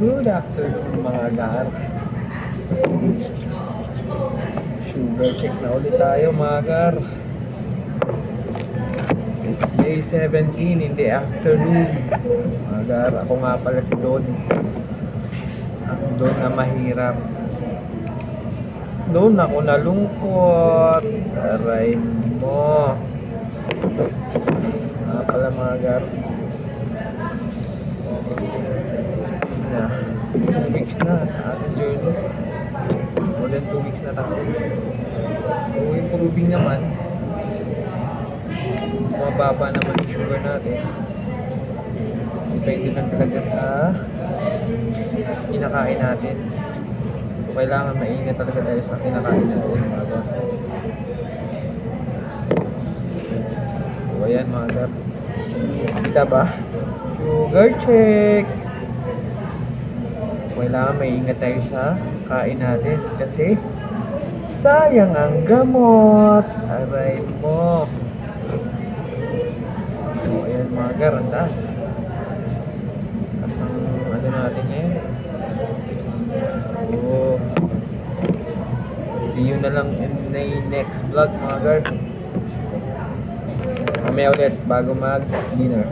Good afternoon mga gar. Sugar check na ulit tayo mga gar. It's day 17 in the afternoon. Mga gar, ako nga pala si Don. Ang Don na mahirap. Don ako nalungkot. Aray mo. Nga pala mga gar. Na 2 weeks na sa ating journey. More than 2 weeks na tayo. So, improving naman. Mababa naman yung sugar natin. Depende lang talaga sa kinakain natin. So, kailangan maingat talaga tayo sa kinakain natin. So, ayan mga gar. Kita ba? Sugar check! Kailangan maingat tayo sa kain natin kasi sayang ang gamot. Aray mo. So, ayan mga gar, ang taas. Taas ang ano natin ngayon. So, see you na lang in the next vlog mga gar. Mamaya ulit bago mag-dinner.